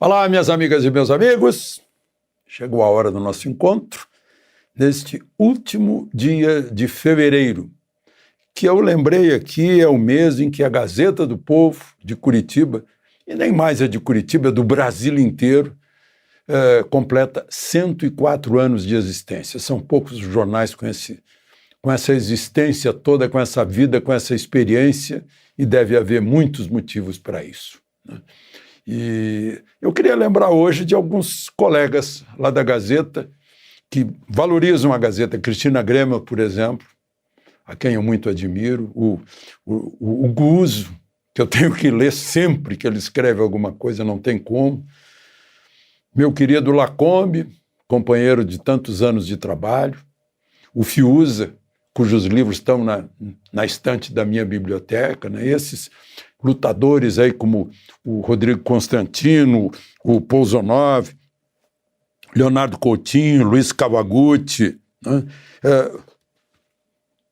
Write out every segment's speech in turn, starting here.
Olá, minhas amigas e meus amigos. Chegou a hora do nosso encontro, neste último dia de fevereiro, que eu lembrei aqui é o mês em que a Gazeta do Povo de Curitiba, e nem mais é de Curitiba, é do Brasil inteiro, completa 104 anos de existência. São poucos os jornais com essa existência toda, com essa vida, com essa experiência, e deve haver muitos motivos para isso, né? E eu queria lembrar hoje de alguns colegas lá da Gazeta que valorizam a Gazeta. Cristina Grema, por exemplo, a quem eu muito admiro, o Guzzo, que eu tenho que ler sempre que ele escreve alguma coisa, não tem como. Meu querido Lacombe, companheiro de tantos anos de trabalho. O Fiuza, cujos livros estão na estante da minha biblioteca, né? Esses lutadores aí como o Rodrigo Constantino, o Pouzonov, Leonardo Coutinho, Luiz Kawaguchi, né?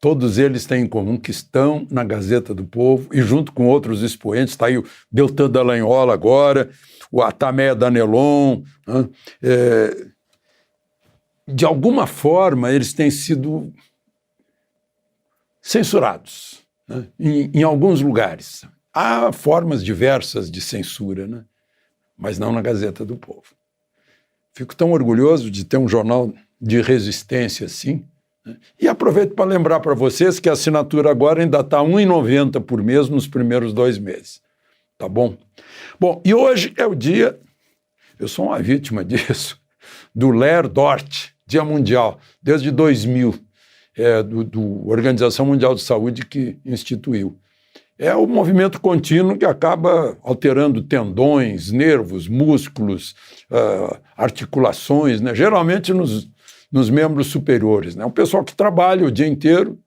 Todos eles têm em comum que estão na Gazeta do Povo e junto com outros expoentes, está aí o Deltan Dallagnol agora, o Atameia Danelon, né? De alguma forma eles têm sido censurados, né? Em alguns lugares. Há formas diversas de censura, né? Mas não na Gazeta do Povo. Fico tão orgulhoso de ter um jornal de resistência assim, né? E aproveito para lembrar para vocês que a assinatura agora ainda está R$ 1,90 por mês nos primeiros 2 meses. Tá bom? Bom, e hoje é o dia, eu sou uma vítima disso, do Ler Dort, Dia Mundial, desde 2000, do Organização Mundial de Saúde que instituiu. É o movimento contínuo que acaba alterando tendões, nervos, músculos, articulações, né? Geralmente nos membros superiores, né? Um pessoal que trabalha o dia inteiro,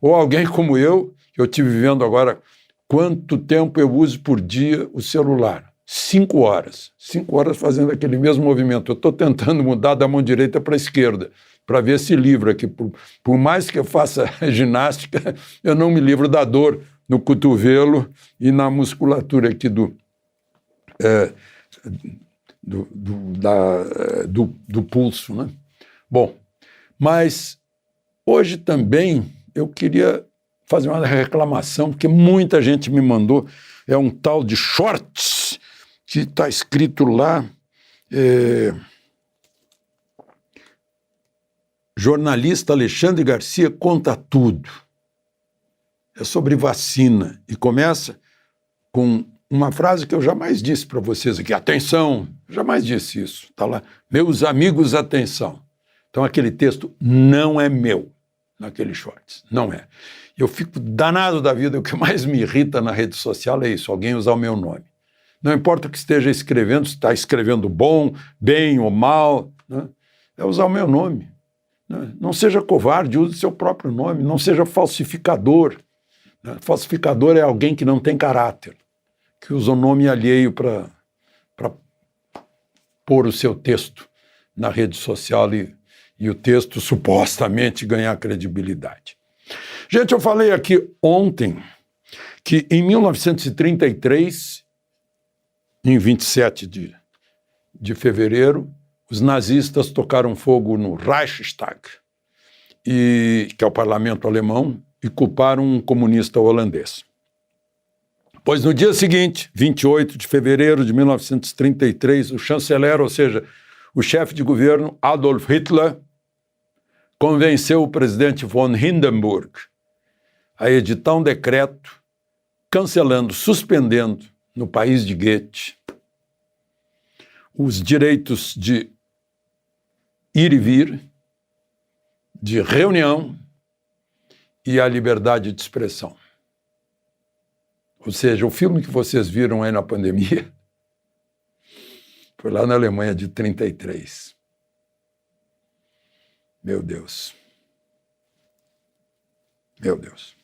ou alguém como eu estive vivendo agora, quanto tempo eu uso por dia o celular? 5 horas. 5 horas fazendo aquele mesmo movimento. Eu estou tentando mudar da mão direita para a esquerda, para ver se livra aqui. Por mais que eu faça ginástica, eu não me livro da dor no cotovelo e na musculatura aqui do pulso, né? Bom, mas hoje também eu queria fazer uma reclamação, porque muita gente me mandou, é um tal de shorts, que está escrito lá, jornalista Alexandre Garcia conta tudo. É sobre vacina e começa com uma frase que eu jamais disse para vocês aqui, atenção, jamais disse isso, está lá, meus amigos, atenção. Então aquele texto não é meu, naquele shorts, não é. Eu fico danado da vida, o que mais me irrita na rede social é isso, alguém usar o meu nome. Não importa o que esteja escrevendo, se está escrevendo bom, bem ou mal, né? É usar o meu nome. Né? Não seja covarde, use o seu próprio nome, não seja falsificador. Falsificador é alguém que não tem caráter, que usa o nome alheio para pôr o seu texto na rede social e o texto supostamente ganhar credibilidade. Gente, eu falei aqui ontem que em 1933, em 27 de fevereiro, os nazistas tocaram fogo no Reichstag, que é o parlamento alemão, e culparam um comunista holandês. Pois no dia seguinte, 28 de fevereiro de 1933, o chanceler, ou seja, o chefe de governo Adolf Hitler, convenceu o presidente von Hindenburg a editar um decreto cancelando, suspendendo, no país de Goethe, os direitos de ir e vir, de reunião, e a liberdade de expressão. Ou seja, o filme que vocês viram aí na pandemia foi lá na Alemanha de 1933. Meu Deus. Meu Deus.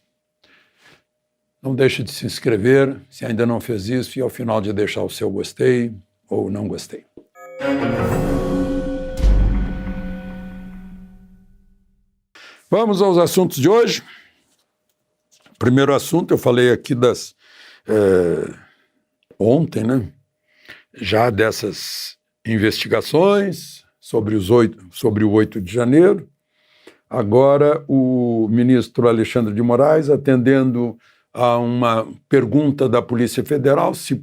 Não deixe de se inscrever, se ainda não fez isso, e ao final de deixar o seu gostei ou não gostei. Vamos aos assuntos de hoje. Primeiro assunto, eu falei aqui ontem, né? já dessas investigações sobre o 8 de janeiro. Agora, o ministro Alexandre de Moraes, atendendo a uma pergunta da Polícia Federal se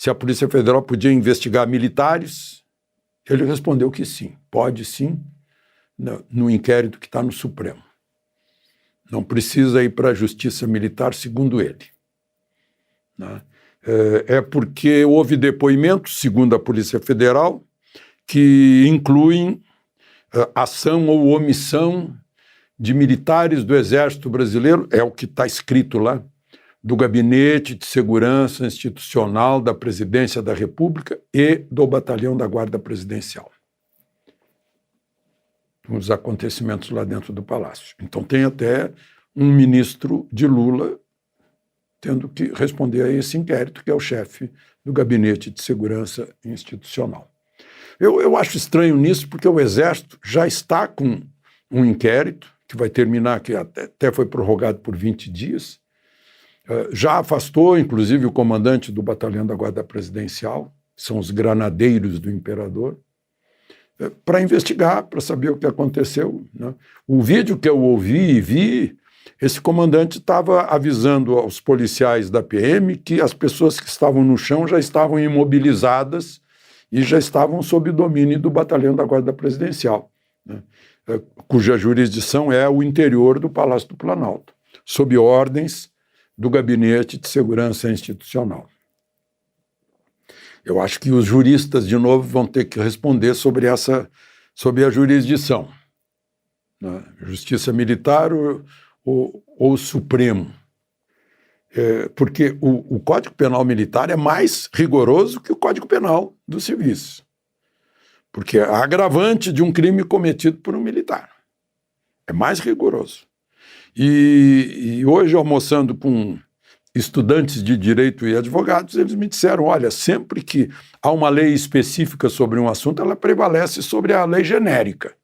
a Polícia Federal podia investigar militares, ele respondeu que sim, pode sim, no inquérito que está no Supremo. Não precisa ir para a Justiça Militar, segundo ele. Né? É porque houve depoimentos, segundo a Polícia Federal, que incluem ação ou omissão de militares do Exército Brasileiro, é o que está escrito lá, do Gabinete de Segurança Institucional da Presidência da República e do Batalhão da Guarda Presidencial. Os acontecimentos lá dentro do Palácio. Então tem até um ministro de Lula tendo que responder a esse inquérito, que é o chefe do Gabinete de Segurança Institucional. Eu acho estranho nisso, porque o Exército já está com um inquérito, que vai terminar, que até foi prorrogado por 20 dias, já afastou, inclusive, o comandante do Batalhão da Guarda Presidencial, que são os granadeiros do imperador, para investigar, para saber o que aconteceu. Né? O vídeo que eu ouvi e vi, esse comandante estava avisando aos policiais da PM que as pessoas que estavam no chão já estavam imobilizadas e já estavam sob o domínio do Batalhão da Guarda Presidencial, né? Cuja jurisdição é o interior do Palácio do Planalto, sob ordens do Gabinete de Segurança Institucional. Eu acho que os juristas, de novo, vão ter que responder sobre a jurisdição, né? Justiça Militar ou Supremo. Porque o Código Penal Militar é mais rigoroso que o Código Penal dos civis. Porque é agravante de um crime cometido por um militar. É mais rigoroso. E hoje, almoçando com estudantes de direito e advogados, eles me disseram, olha, sempre que há uma lei específica sobre um assunto, ela prevalece sobre a lei genérica.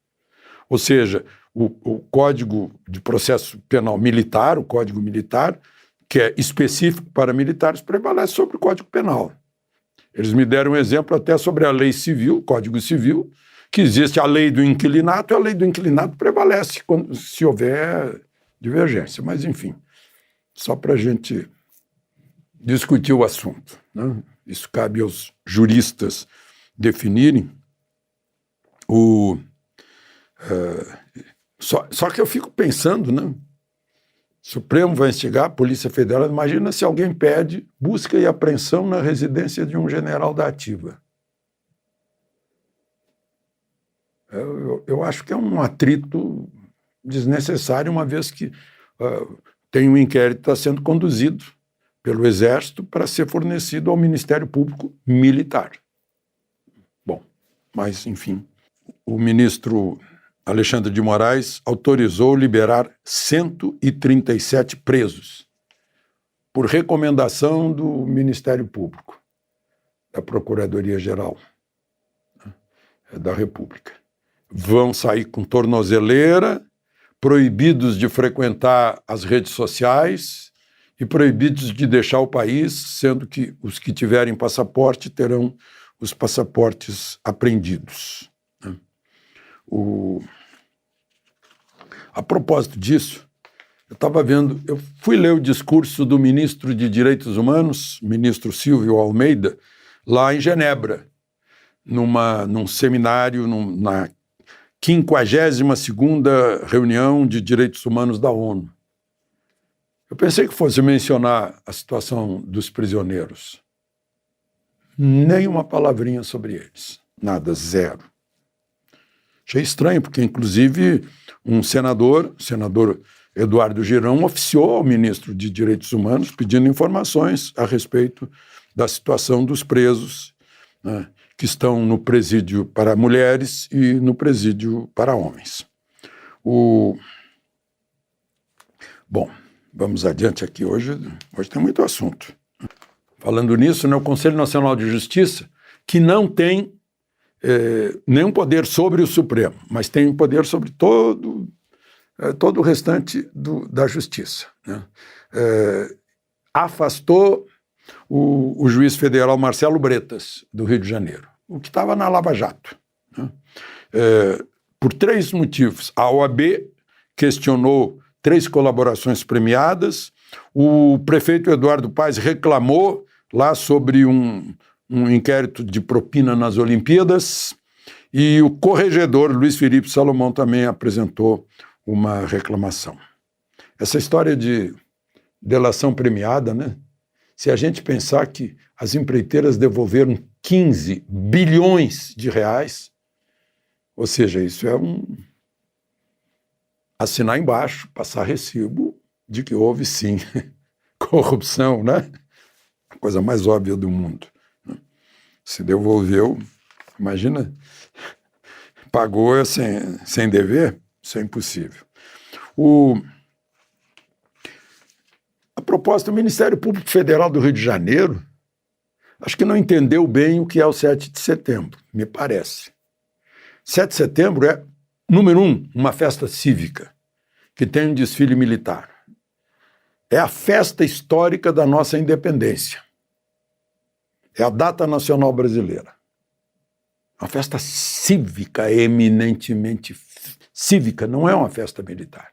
Ou seja, o Código de Processo Penal Militar, o Código Militar, que é específico para militares, prevalece sobre o Código Penal. Eles me deram um exemplo até sobre a lei civil, o Código Civil, que existe a lei do inquilinato, e a lei do inquilinato prevalece se houver divergência. Mas, enfim, só para a gente discutir o assunto, né? Isso cabe aos juristas definirem. Só que eu fico pensando, né? O Supremo vai investigar, a Polícia Federal, imagina se alguém pede busca e apreensão na residência de um general da ativa. Eu acho que é um atrito desnecessário, uma vez que tem um inquérito que está sendo conduzido pelo Exército para ser fornecido ao Ministério Público Militar. Bom, mas, enfim, o ministro Alexandre de Moraes autorizou liberar 137 presos por recomendação do Ministério Público, da Procuradoria-Geral, né, da República. Vão sair com tornozeleira, proibidos de frequentar as redes sociais e proibidos de deixar o país, sendo que os que tiverem passaporte terão os passaportes apreendidos. Né? A propósito disso, eu fui ler o discurso do ministro de Direitos Humanos, ministro Silvio Almeida, lá em Genebra, num seminário, na 52ª reunião de Direitos Humanos da ONU. Eu pensei que fosse mencionar a situação dos prisioneiros. Nem uma palavrinha sobre eles. Nada, zero. Achei estranho, porque, inclusive, o senador Eduardo Girão, oficiou ao ministro de Direitos Humanos pedindo informações a respeito da situação dos presos, né, que estão no presídio para mulheres e no presídio para homens. Bom, vamos adiante aqui. Hoje tem muito assunto. Falando nisso, né, o Conselho Nacional de Justiça, que não tem nenhum poder sobre o Supremo, mas tem poder sobre todo o restante da Justiça, né? Afastou o juiz federal Marcelo Bretas, do Rio de Janeiro, o que estava na Lava Jato, né? Por 3 motivos. A OAB questionou 3 colaborações premiadas, o prefeito Eduardo Paes reclamou lá sobre um inquérito de propina nas Olimpíadas, e o corregedor Luiz Felipe Salomão também apresentou uma reclamação. Essa história de delação premiada, né? Se a gente pensar que as empreiteiras devolveram 15 bilhões de reais, ou seja, isso é assinar embaixo, passar recibo de que houve sim corrupção, né? A coisa mais óbvia do mundo. Se devolveu, imagina, pagou sem dever, isso é impossível. A proposta do Ministério Público Federal do Rio de Janeiro, acho que não entendeu bem o que é o 7 de setembro, me parece. 7 de setembro é, número 1, uma festa cívica, que tem um desfile militar. É a festa histórica da nossa independência. É a data nacional brasileira. Uma festa cívica, eminentemente cívica, não é uma festa militar.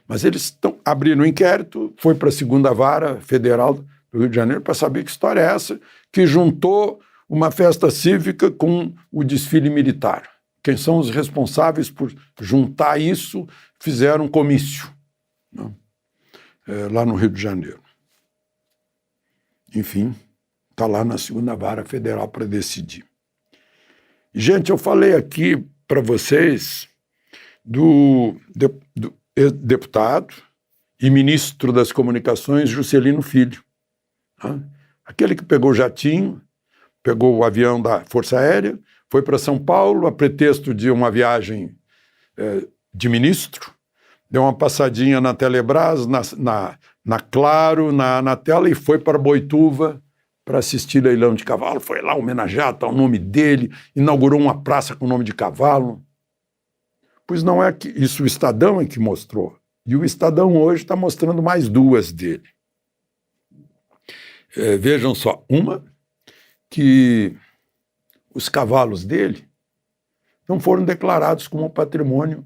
Mas eles abriram um inquérito, foi para a 2ª Vara Federal do Rio de Janeiro para saber que história é essa, que juntou uma festa cívica com o desfile militar. Quem são os responsáveis por juntar isso, fizeram um comício, né? Lá no Rio de Janeiro. Enfim, está lá na 2ª Vara Federal para decidir. Gente, eu falei aqui para vocês do deputado e ministro das Comunicações, Juscelino Filho, né? Aquele que pegou o jatinho, pegou o avião da Força Aérea, foi para São Paulo a pretexto de uma viagem de ministro, deu uma passadinha na Telebrás, na Claro, na tela, e foi para Boituva para assistir leilão de cavalo. Foi lá homenagear, tá o nome dele, inaugurou uma praça com o nome de cavalo. Pois não é que isso o Estadão é que mostrou. E o Estadão hoje está mostrando mais 2 dele. Vejam só, uma, que os cavalos dele não foram declarados como patrimônio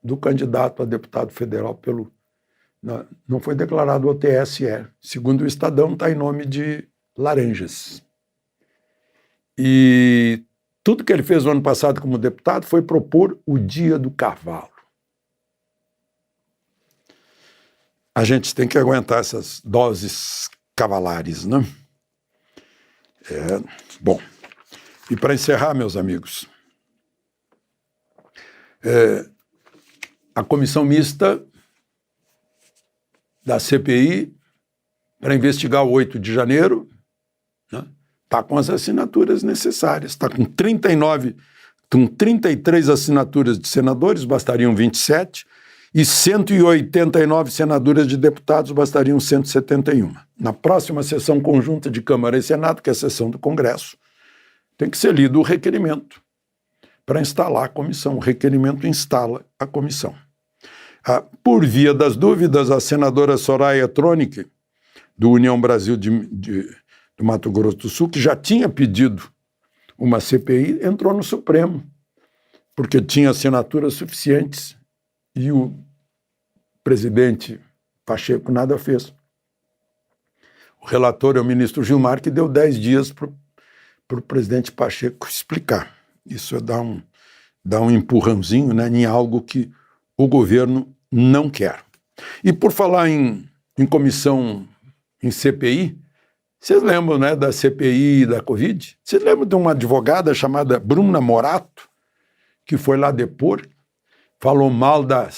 do candidato a deputado federal não foi declarado ao TSE. Segundo o Estadão, está em nome de laranjas. E tudo que ele fez no ano passado como deputado foi propor o Dia do Cavalo. A gente tem que aguentar essas doses cavalares, né? Bom, e para encerrar, meus amigos, a comissão mista da CPI para investigar o 8 de janeiro, né, está com as assinaturas necessárias, está com 33 assinaturas de senadores, bastariam 27, e 189 assinaturas de deputados, bastariam 171. Na próxima sessão conjunta de Câmara e Senado, que é a sessão do Congresso, tem que ser lido o requerimento para instalar a comissão. O requerimento instala a comissão. Por via das dúvidas, a senadora Soraya Tronic, do União Brasil do Mato Grosso do Sul, que já tinha pedido uma CPI, entrou no Supremo, porque tinha assinaturas suficientes e o presidente Pacheco nada fez. O relator é o ministro Gilmar, que deu 10 dias para o presidente Pacheco explicar. Isso é dar um empurrãozinho, né, em algo que o governo não quer. E por falar em comissão, em CPI, vocês lembram, né, da CPI da Covid? Vocês lembram de uma advogada chamada Bruna Morato, que foi lá depor, falou mal da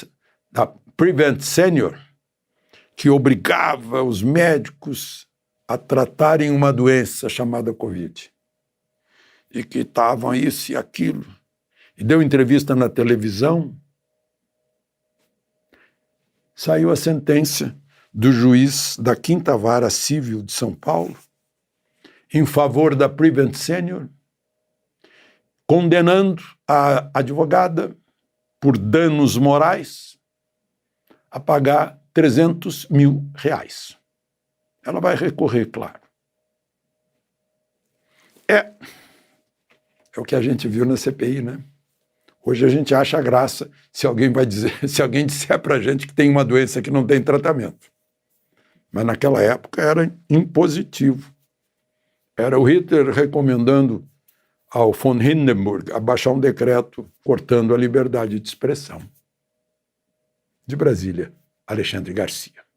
Prevent Senior, que obrigava os médicos a tratarem uma doença chamada Covid, e que estavam isso e aquilo, e deu entrevista na televisão. Saiu a sentença do juiz da 5ª Vara Civil de São Paulo em favor da Prevent Senior, condenando a advogada por danos morais a pagar R$300 mil. ela vai recorrer, claro. É o que a gente viu na CPI, né? Hoje a gente acha graça se alguém disser para a gente que tem uma doença que não tem tratamento. Mas naquela época era impositivo. Era o Hitler recomendando ao von Hindenburg a baixar um decreto cortando a liberdade de expressão. De Brasília, Alexandre Garcia.